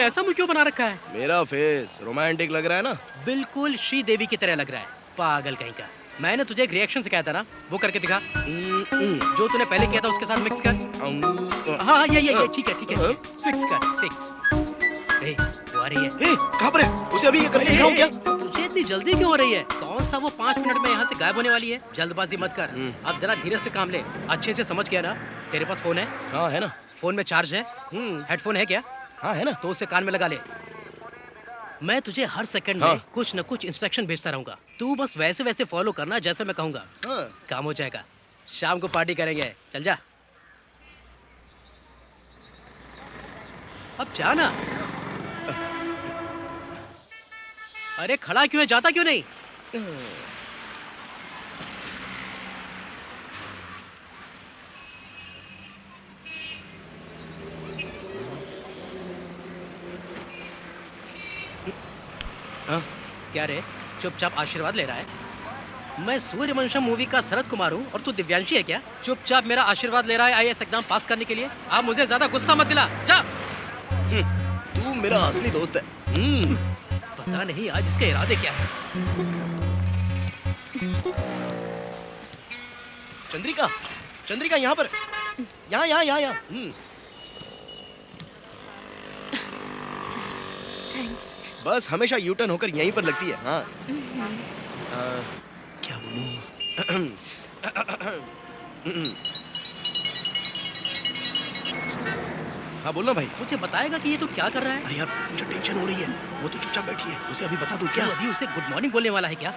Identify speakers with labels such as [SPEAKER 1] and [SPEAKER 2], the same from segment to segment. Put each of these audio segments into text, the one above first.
[SPEAKER 1] ऐसा मुंह क्यों बना रखा है?
[SPEAKER 2] मेरा फेस रोमांटिक लग रहा है ना?
[SPEAKER 1] बिल्कुल श्रीदेवी की तरह लग रहा है, पागल कहीं का। मैंने तुझे एक रिएक्शन सिखाया था ना, वो करके दिखा। जो तूने पहले किया था उसके साथ मिक्स कर। हाँ ये ठीक है। फिक्स कर, फिक्स। ए, वो आ रही है।
[SPEAKER 2] कहाँ पर है? उसे अभी ये करके दिखाऊं क्या?
[SPEAKER 1] तुझे इतनी जल्दी क्यों हो रही है? कौन सा वो 5 मिनट में यहाँ से गायब होने वाली है? जल्दबाजी मत कर, अब जरा धीरे से काम ले। अच्छे से समझ गया ना? तेरे पास फोन है?
[SPEAKER 2] हाँ है ना।
[SPEAKER 1] फोन में चार्ज है? हेडफोन है क्या?
[SPEAKER 2] हाँ है ना।
[SPEAKER 1] तो उसे कान में लगा ले। मैं तुझे हर सेकंड में कुछ न कुछ इंस्ट्रक्शन भेजता रहूंगा, तू बस वैसे वैसे फॉलो करना जैसे मैं कहूंगा। काम हो जाएगा। शाम को पार्टी करेंगे, चल जा। अब जा ना। अरे खड़ा क्यों है, जाता क्यों नहीं? क्या रे, चुपचाप आशीर्वाद ले रहा है? मैं सूर्यवंशम मूवी का शरद कुमार हूँ और तू दिव्यांशी है क्या? चुपचाप मेरा आशीर्वाद ले रहा है आईएएस एग्जाम पास करने के लिए। आप मुझे ज्यादा गुस्सा मत दिला, जा।
[SPEAKER 2] तू मेरा असली दोस्त है।
[SPEAKER 1] पता नहीं आज इसके इरादे क्या है।
[SPEAKER 2] चंद्रिका यहाँ पर, यहाँ।
[SPEAKER 3] थैंक्स।
[SPEAKER 2] बस हमेशा यू टर्न होकर यहीं पर लगती है। हाँ क्या बोलूं? हाँ बोलना भाई।
[SPEAKER 1] मुझे बताएगा कि ये तो क्या कर रहा है?
[SPEAKER 2] अरे यार मुझे टेंशन हो रही है, वो तो चुपचाप बैठी है, उसे अभी बता दूं क्या?
[SPEAKER 1] तो अभी उसे गुड मॉर्निंग बोलने वाला है क्या?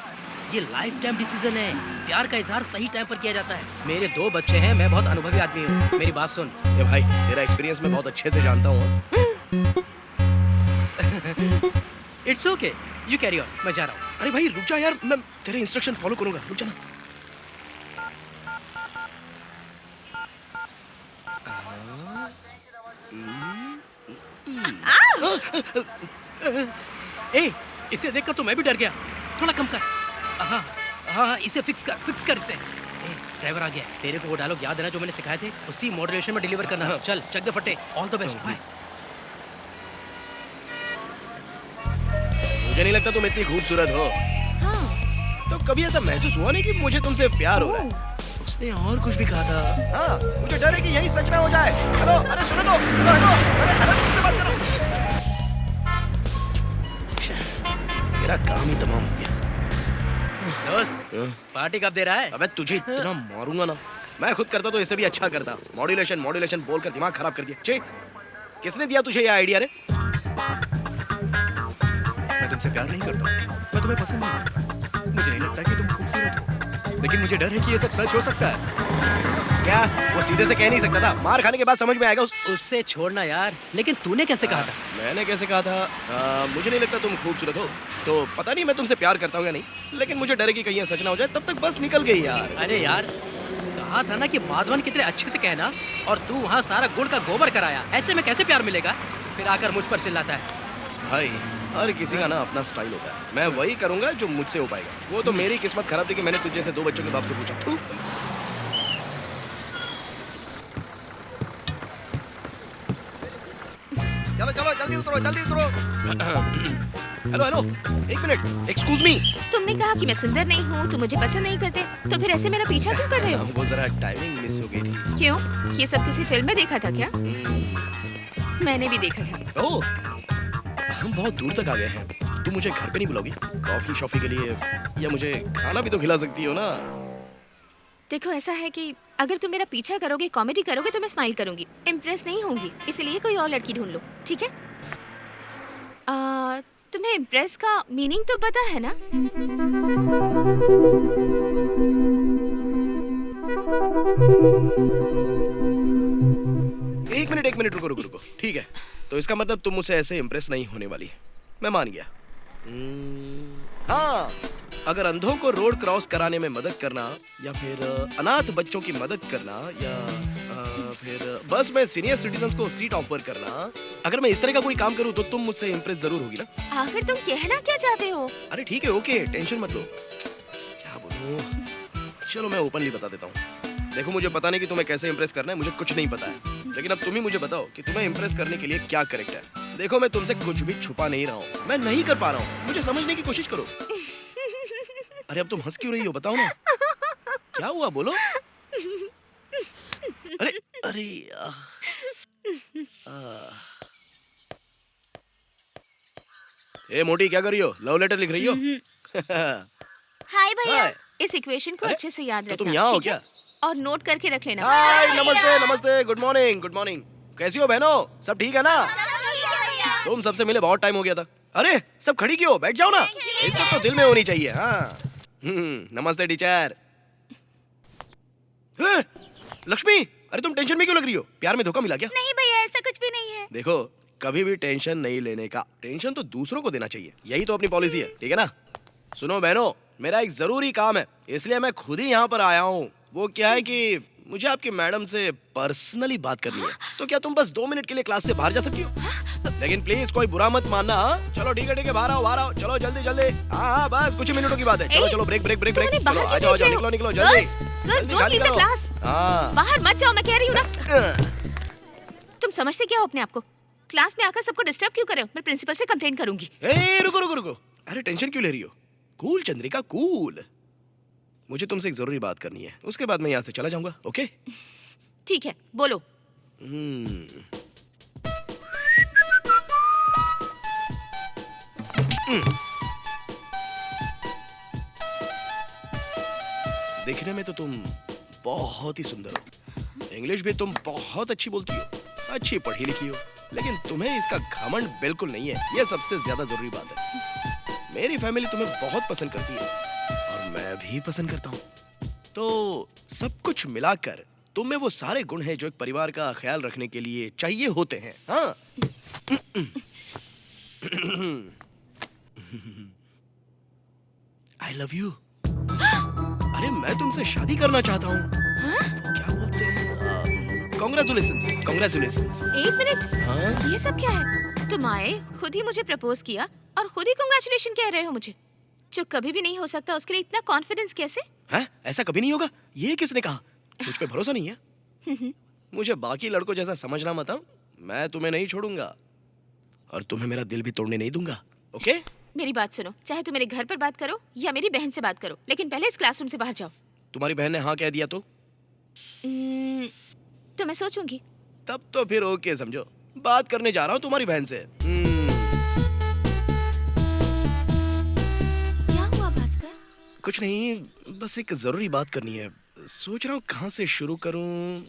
[SPEAKER 1] ये लाइफ टाइम डिसीजन है। प्यार का इजहार सही टाइम पर किया जाता है। मेरे 2 बच्चे हैं, मैं बहुत अनुभवी आदमी हूँ। मेरी बात सुन।
[SPEAKER 2] ये भाई तेरा एक्सपीरियंस मैं बहुत अच्छे से जानता हूँ।
[SPEAKER 1] It's okay, you carry on, मैं जा रहा हूँ।
[SPEAKER 2] अरे भाई रुक जा यार, मैं तेरे इंस्ट्रक्शन फॉलो करूंगा, रुक जा ना।
[SPEAKER 1] ए, इसे देखकर तो मैं भी डर गया। थोड़ा कम कर। हाँ, इसे फिक्स कर इसे। ड्राइवर आ गया। तेरे को वो डायलॉग याद है ना जो मैंने सिखाए थे? उसी मॉड्यूलेशन में डिलीवर करना। चल चक दे फटे। All the best, bye.
[SPEAKER 2] मुझे नहीं लगता तुम इतनी खूबसूरत हो।
[SPEAKER 3] हाँ।
[SPEAKER 2] तो कभी ऐसा महसूस हुआ नहीं कि मुझे तुमसे प्यार हो रहा है? उसने और कुछ भी कहा था। हाँ, मुझे डर है कि यही सच ना हो जाए। हेलो, अरे सुनो तो, हेलो, अरे तुमसे बात करो। मेरा काम ही तमाम हो गया।
[SPEAKER 1] दोस्त, पार्टी कब दे रहा है?
[SPEAKER 2] अबे तुझे इतना मारूंगा ना, मैं खुद करता तो इससे भी अच्छा करता। मॉड्यूलेशन बोलकर दिमाग खराब कर दिया। किसने दिया तुझे ये आइडिया रे?
[SPEAKER 4] मैं तुमसे प्यार नहीं करता, मैं तुम्हें पसंद नहीं करता। मुझे नहीं लगता कि तुम खूबसूरत हो, लेकिन मुझे डर है कि ये सब सच हो सकता है।
[SPEAKER 2] क्या वो सीधे से कह नहीं सकता था? मार खाने के बाद समझ में आएगा।
[SPEAKER 1] उससे छोड़ना यार। लेकिन तूने कैसे कहा था?
[SPEAKER 2] मैंने कैसे कहा था? मुझे नहीं लगता तुम खूबसूरत हो। तो पता नहीं मैं तुमसे प्यार करता हूँ या नहीं, लेकिन मुझे डर है कि कहीं ये सच ना हो जाए। तब तक बस निकल गई यार।
[SPEAKER 1] अरे यार, कहा था ना कि माधवन कितने अच्छे से कहना, और तू वहाँ सारा गुड़ का गोबर कराया। ऐसे में कैसे प्यार मिलेगा? फिर आकर मुझ पर चिल्लाता है।
[SPEAKER 2] भाई हर किसी का ना अपना स्टाइल होता है। मैं वही करूंगा जो मुझसे हो पाएगा। वो तो मेरी किस्मत खराब थी कि मैंने तुझे से 2 बच्चों के बाप से पूछा। थू। चलो जल्दी उतरो। Hello, 1 minute, excuse me.
[SPEAKER 3] तुमने कहा कि मैं सुंदर नहीं हूँ, तुम मुझे पसंद नहीं करते, तो फिर ऐसे मेरा पीछा क्यों कर रहे हो?
[SPEAKER 2] वो जरा टाइमिंग मिस हो गई थी।
[SPEAKER 3] क्यों? ये सब किसी फिल्म में देखा था क्या? मैंने भी देखा था।
[SPEAKER 2] ओह, हम बहुत दूर तक आ गए हैं। तुम मुझे घर पे नहीं बुलाओगी कॉफी शॉफी के लिए? या मुझे खाना भी तो खिला सकती हो ना?
[SPEAKER 3] देखो ऐसा है कि अगर तुम मेरा पीछा करोगे, कॉमेडी करोगे, तो मैं स्माइल करूंगी, इम्प्रेस नहीं होंगी। इसलिए कोई और लड़की ढूंढ लो, ठीक है? तुम्हें इम्प्रेस का मीनिंग तो पता है ना?
[SPEAKER 2] एक मिनट रुको। ठीक है, तो इसका मतलब तुम मुझसे ऐसे इम्प्रेस नहीं होने वाली। मैं मान गया। हाँ, अगर अंधों को रोड क्रॉस कराने में मदद करना, या फिर अनाथ बच्चों की मदद करना, या फिर बस में सीनियर सिटीजन्स को सीट ऑफर करना, अगर मैं इस तरह का कोई काम करूँ तो तुम मुझसे इम्प्रेस जरूर होगी ना?
[SPEAKER 3] आखिर तुम कहना क्या चाहते हो?
[SPEAKER 2] अरे ठीक है, ओके, टेंशन मत लो। क्या बोलूं? चलो मैं ओपनली बता देता हूँ। देखो मुझे पता नहीं कि तुम्हें कैसे इम्प्रेस करना है, मुझे कुछ नहीं पता है, लेकिन अब तुम ही मुझे बताओ कि तुम्हें इम्प्रेस करने के लिए क्या करेक्ट है। देखो मैं तुमसे कुछ भी छुपा नहीं रहा हूँ, मैं नहीं कर पा रहा हूँ, मुझे समझने की कोशिश करो। अरे अब तुम हंस क्यों रही हो, बताओ ना क्या हुआ, बोलो। अरे अरे ए मोटी क्या कर रही हो, लव लेटर लिख रही हो?
[SPEAKER 3] हाय भैया,
[SPEAKER 2] हाय।
[SPEAKER 3] इस इक्वेशन को
[SPEAKER 2] अरे,
[SPEAKER 3] अच्छे से याद
[SPEAKER 2] तो
[SPEAKER 3] रखना।
[SPEAKER 2] तुम यहाँ हो
[SPEAKER 3] ठीक है?
[SPEAKER 2] क्या?
[SPEAKER 3] और नोट करके रख लेना।
[SPEAKER 2] हाय, नमस्ते नमस्ते, गुड मॉर्निंग गुड मॉर्निंग। कैसी हो बहनों, सब ठीक है ना? तुम सबसे मिले बहुत टाइम हो गया था। अरे सब खड़ी क्यों, बैठ जाओ ना, इज्जत तो दिल में होनी चाहिए। हाँ नमस्ते टीचर। लक्ष्मी, अरे तुम टेंशन में क्यों लग रही हो, प्यार में धोखा मिला क्या?
[SPEAKER 3] नहीं भैया, ऐसा कुछ भी नहीं है।
[SPEAKER 2] देखो कभी भी टेंशन नहीं लेने का, टेंशन तो दूसरों को देना चाहिए, यही तो अपनी पॉलिसी है, ठीक है ना? सुनो बहनों, मेरा एक जरूरी काम है, इसलिए मैं खुद ही यहाँ पर आया हूँ। वो क्या है कि मुझे आपकी मैडम से पर्सनली बात करनी है, तो क्या तुम बस 2 मिनट के लिए क्लास से बाहर जा सकती हो? लेकिन प्लीज कोई बुरा मत मानना। हाँ? चलो ठीक है बाहर आओ, चलो जल्दी जल्दी। हाँ बस कुछ ही मिनटों की बात है। चलो चलो ब्रेक ब्रेक ब्रेक ब्रेक, चलो आ जाओ निकलो निकलो जल्दी।
[SPEAKER 3] Girls don't leave the class.
[SPEAKER 2] हाँ
[SPEAKER 3] बाहर मत जाओ, मैं कह रही हूँ ना। तुम समझते क्या हो अपने आप को? क्लास में आकर सबको डिस्टर्ब क्यों कर रहे हो? मैं प्रिंसिपल से कंप्लेंट करूंगी।
[SPEAKER 2] रुको रुको रुको, अरे टेंशन क्यों ले रही हो? कूल चंद्रिका कूल, मुझे तुमसे एक जरूरी बात करनी है, उसके बाद मैं यहाँ से चला जाऊंगा। ओके
[SPEAKER 3] ठीक है, बोलो।
[SPEAKER 2] देखने में तो तुम बहुत ही सुंदर हो, इंग्लिश भी तुम बहुत अच्छी बोलती हो, अच्छी पढ़ी लिखी हो, लेकिन तुम्हें इसका घमंड बिल्कुल नहीं है, ये सबसे ज्यादा जरूरी बात है। मेरी फैमिली तुम्हें बहुत पसंद करती है और मैं भी पसंद करता हूँ, तो सब कुछ मिलाकर तुम में वो सारे गुण हैं जो एक परिवार का ख्याल रखने के लिए चाहिए होते हैं। हाँ आई लव यू। अरे मैं तुमसे शादी करना चाहता हूँ। वो क्या बोलते हैं, कांग्रेचुलेशंस कांग्रेचुलेशंस।
[SPEAKER 3] एक मिनट,
[SPEAKER 2] हाँ?
[SPEAKER 3] ये सब क्या है? तुम आए, खुद ही मुझे प्रपोज किया और खुद ही कांग्रेचुलेशन कह रहे हो मुझे, जो कभी भी नहीं हो सकता, उसके लिए इतना कॉन्फिडेंस कैसे?
[SPEAKER 2] हैं? ऐसा कभी नहीं होगा, ये किसने कहा? मुझ पे भरोसा नहीं है? मुझे बाकी लड़कों जैसा समझना मत। मैं तुम्हें नहीं छोड़ूंगा और तुम्हें मेरा दिल भी तोड़ने नहीं दूंगा। ओके?
[SPEAKER 3] मेरी बात सुनो, चाहे तुम मेरे घर पर बात करो या मेरी बहन से बात करो, लेकिन पहले इस क्लासरूम से बाहर जाओ।
[SPEAKER 2] तुम्हारी बहन ने हाँ कह दिया तो
[SPEAKER 3] मैं सोचूंगी।
[SPEAKER 2] तब तो फिर ओके समझो, बात करने जा रहा हूँ तुम्हारी बहन से।
[SPEAKER 3] क्या हुआ भास्कर?
[SPEAKER 2] कुछ नहीं, बस एक जरूरी बात करनी है, सोच रहा हूँ कहाँ से शुरू करूँ।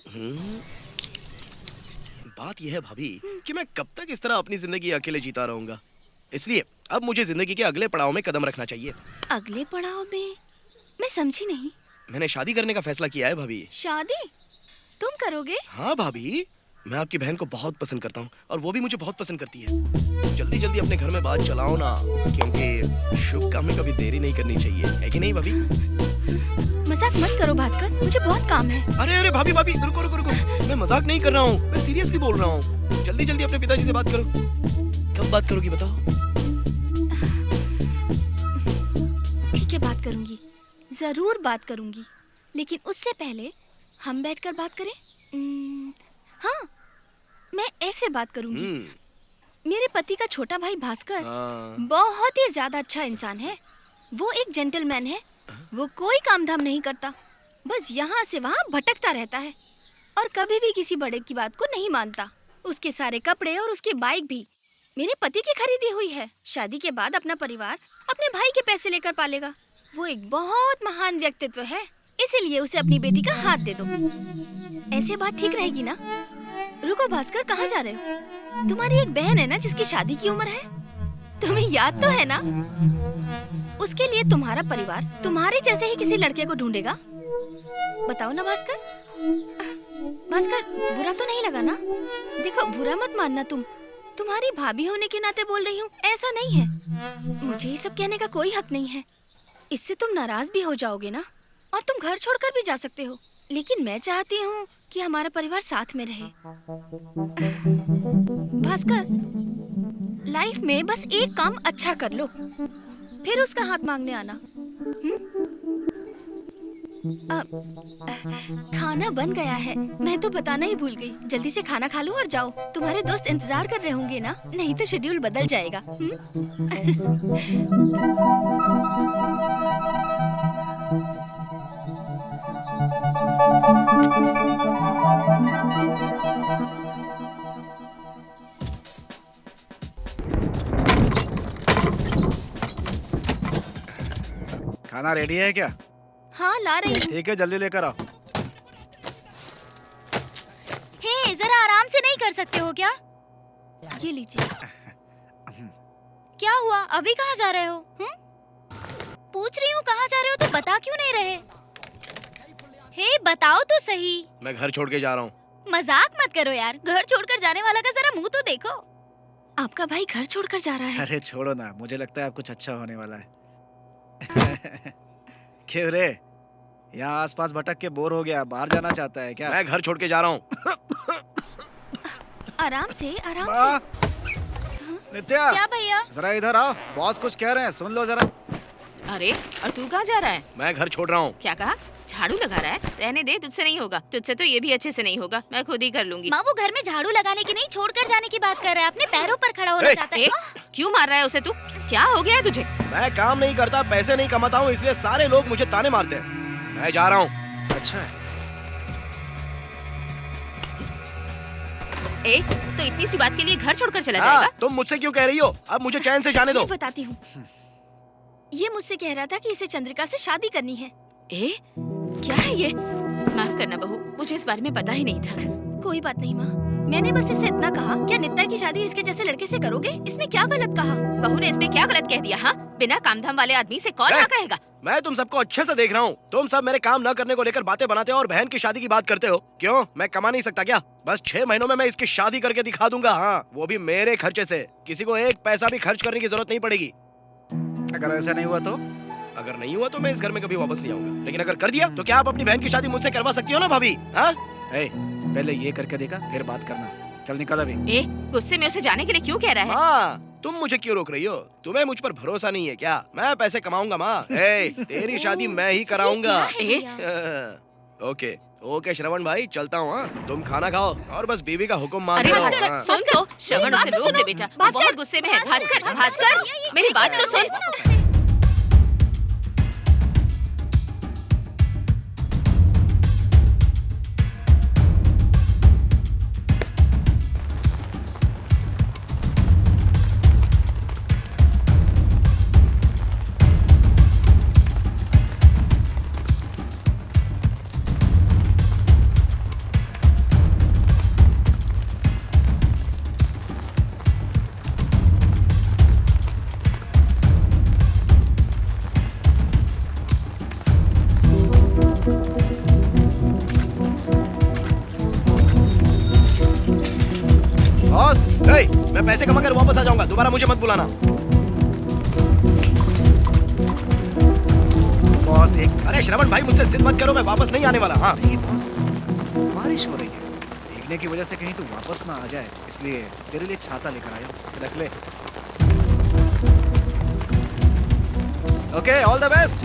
[SPEAKER 2] बात यह है भाभी कि मैं कब तक इस तरह अपनी जिंदगी अकेले जीता रहूंगा, इसलिए अब मुझे जिंदगी के अगले पड़ाव में कदम रखना चाहिए।
[SPEAKER 3] अगले पड़ाव में? मैं समझी नहीं।
[SPEAKER 2] मैंने शादी करने का फैसला किया है भाभी।
[SPEAKER 3] शादी तुम करोगे?
[SPEAKER 2] हाँ भाभी, मैं आपकी बहन को बहुत पसंद करता हूँ और वो भी मुझे बहुत पसंद करती है। जल्दी जल्दी अपने घर में बात चलाओ ना, क्योंकि शुभ काम में कभी देरी नहीं करनी चाहिए, है कि नहीं भाभी?
[SPEAKER 3] मजाक मत करो भास्कर, मुझे बहुत काम है।
[SPEAKER 2] अरे अरे भाभी भाभी रुको रुको रुको, मैं मजाक नहीं कर रहा हूँ, मैं सीरियसली बोल रहा हूँ। जल्दी जल्दी अपने पिताजी से बात करो। कब बात करोगी बताओ?
[SPEAKER 5] ठीक है, बात करूंगी, जरूर बात करूंगी, लेकिन उससे पहले हम बैठकर बात करें। हाँ, मैं ऐसे बात करूंगी। मेरे पति का छोटा भाई भास्कर बहुत ही ज्यादा अच्छा इंसान है। वो एक जेंटलमैन है, वो कोई काम धाम नहीं करता, बस यहाँ से वहाँ भटकता रहता है और कभी भी किसी बड़े की बात को नहीं मानता। उसके सारे कपड़े और उसकी बाइक भी मेरे पति की खरीदी हुई है। शादी के बाद अपना परिवार अपने भाई के पैसे लेकर पालेगा। वो एक बहुत महान व्यक्तित्व है, इसीलिए उसे अपनी बेटी का हाथ दे दो। ऐसे बात ठीक रहेगी ना? रुको भास्कर, कहाँ जा रहे हो? तुम्हारी एक बहन है ना जिसकी शादी की उम्र है, तुम्हें याद तो है ना? उसके लिए तुम्हारा परिवार तुम्हारे जैसे ही किसी लड़के को ढूंढेगा। बताओ ना भास्कर। भास्कर, बुरा तो नहीं लगा ना? देखो, बुरा मत मानना, तुम्हारी भाभी होने के नाते बोल रही हूँ, ऐसा नहीं है। मुझे ये सब कहने का कोई हक नहीं है, इससे तुम नाराज भी हो जाओगे ना, और तुम घर छोड़कर भी जा सकते हो। लेकिन मैं चाहती हूँ कि हमारा परिवार साथ में रहे। भास्कर, लाइफ में बस एक काम अच्छा कर लो, फिर उसका हाथ मांगने आना। खाना बन गया है, मैं तो बताना ही भूल गई। जल्दी से खाना खा लो और जाओ। तुम्हारे दोस्त इंतजार कर रहे होंगे ना, नहीं तो शेड्यूल बदल जाएगा।
[SPEAKER 6] खाना रेडी है क्या?
[SPEAKER 5] हाँ ला रही हूँ।
[SPEAKER 6] ठीक है, जल्दी लेकर आओ।
[SPEAKER 5] हे, जरा आराम से नहीं कर सकते हो क्या? ये लीजिए। क्या हुआ, अभी कहाँ जा रहे हो? पूछ रही हूँ कहाँ जा रहे हो तो बता क्यों नहीं रहे? हे, बताओ तो सही।
[SPEAKER 2] मैं घर छोड़ के जा रहा हूँ।
[SPEAKER 5] मजाक मत करो यार, घर छोड़कर जाने वाला का जरा मुंह तो देखो। आपका भाई घर छोड़कर जा रहा है।
[SPEAKER 6] अरे छोड़ो ना, मुझे लगता है अब कुछ अच्छा होने वाला है। क्यों रे, यहाँ आसपास भटक के बोर हो गया, बाहर जाना चाहता है क्या?
[SPEAKER 2] मैं घर छोड़ के जा रहा हूँ।
[SPEAKER 5] आराम से, आराम से।
[SPEAKER 6] नित्या,
[SPEAKER 5] क्या भैया?
[SPEAKER 6] जरा इधर आओ, बॉस कुछ कह रहे हैं, सुन लो जरा।
[SPEAKER 3] अरे, और तू कहाँ जा रहा है?
[SPEAKER 2] मैं घर छोड़ रहा हूँ।
[SPEAKER 3] क्या कहा? झाड़ू लगा रहा है? रहने दे, तुझसे नहीं होगा। तुझसे तो ये भी अच्छे से नहीं होगा, मैं खुद ही कर लूंगी।
[SPEAKER 5] माँ, वो घर में झाड़ू लगाने की नहीं, छोड़कर जाने की बात कर रहा है। अपने पैरों पर खड़ा होना
[SPEAKER 2] ए!
[SPEAKER 5] चाहता
[SPEAKER 3] ए,
[SPEAKER 5] है।
[SPEAKER 3] क्यों मार रहा है उसे तू? क्या हो गया है तुझे?
[SPEAKER 2] मैं काम नहीं करता, पैसे नहीं कमाता हूँ, इसलिए सारे लोग मुझे ताने मारते हैं। मैं जा रहा हूँ।
[SPEAKER 6] अच्छा है।
[SPEAKER 3] ए, तो इतनी सी बात के लिए घर छोड़कर चला
[SPEAKER 2] हाँ,
[SPEAKER 3] जाएगा?
[SPEAKER 2] तुम मुझसे क्यों कह रही हो? अब मुझे चैन से जाने दो।
[SPEAKER 5] मैं बताती हूँ। ये मुझसे कह रहा था कि इसे चंद्रिका से शादी करनी है।
[SPEAKER 3] ए, क्या है ये? माफ करना बहू, मुझे इस बारे में पता ही नहीं था।
[SPEAKER 5] कोई बात नहीं माँ, मैंने बस इससे इतना कहा, क्या नित्या की शादी इसके जैसे लड़के से करोगे? इसमें क्या गलत कहा?
[SPEAKER 3] बहू ने इसमें क्या गलत कह दिया? हाँ, बिना काम धाम वाले आदमी से कौन हाँ कहेगा?
[SPEAKER 2] मैं तुम सबको अच्छे से देख रहा हूँ। तुम सब मेरे काम न करने को लेकर बातें बनाते हो और बहन की शादी की बात करते हो। क्यों, मैं कमा नहीं सकता क्या? बस 6 महीनों में मैं इसकी शादी करके दिखा दूंगा। हाँ, वो भी मेरे खर्चे से। किसी को एक पैसा भी खर्च करने की जरूरत नहीं पड़ेगी।
[SPEAKER 6] अगर ऐसा नहीं हुआ तो?
[SPEAKER 2] अगर नहीं हुआ तो मैं इस घर में कभी वापस नहीं आऊंगा। लेकिन अगर कर दिया तो क्या आप अपनी बहन की शादी मुझसे करवा सकती हो ना भाभी? हाँ?
[SPEAKER 6] ए, पहले ये करके देखा, फिर बात करना। चल निकल अभी।
[SPEAKER 3] ए, गुस्से में उसे जाने के लिए क्यों कह रहा है?
[SPEAKER 2] हाँ, तुम मुझे क्यों रोक रही हो? तुम्हें मुझ पर भरोसा नहीं है क्या? मैं पैसे कमाऊंगा माँ। तेरी शादी मैं ही कराऊंगा। ओके ओके श्रवण भाई, चलता हूँ। हाँ, तुम खाना खाओ और बस बीवी का हुक्म मान
[SPEAKER 3] अरे
[SPEAKER 2] लो।
[SPEAKER 3] भास्कर,
[SPEAKER 2] हाँ।
[SPEAKER 3] सुन तो, श्रवण उसे रोक दे बेटा, वो बहुत गुस्से में है। भास्कर, भास्कर, मेरी बात तो सुन।
[SPEAKER 6] बॉस,
[SPEAKER 2] मैं पैसे कमा कर वापस आ जाऊंगा, दोबारा मुझे मत बुलाना।
[SPEAKER 6] बॉस एक।
[SPEAKER 2] अरे श्रवण भाई, मुझसे जिद मत करो, मैं वापस नहीं आने वाला। हाँ,
[SPEAKER 6] नहीं बॉस, बारिश हो रही है, भीगने की वजह से कहीं तू वापस ना आ जाए, इसलिए तेरे लिए छाता लेकर आया हूं। रख ले। Okay, all the best.